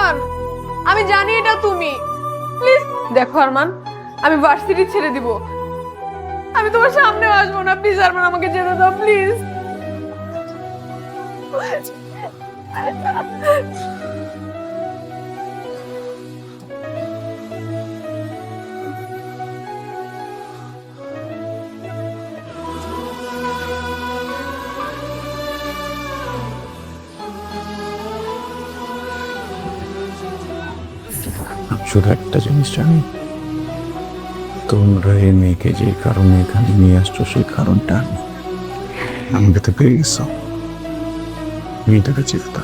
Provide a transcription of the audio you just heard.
আরমান, আমি জানি এটা তুমি। প্লিজ দেখো আরমান, আমি ভার্সিটি ছেড়ে দিব, আমি তোমার সামনে আসবো না। প্লিজ আরমান, আমাকে যেতে দাও প্লিজ। শুধু একটা জিনিস জানি, তোমরা এই মেয়েকে যে কারণে এখানে নিয়ে আসছো সেই কারণটা আমাকে তো পেয়ে গেছো। মেয়েটাকে চিন্তা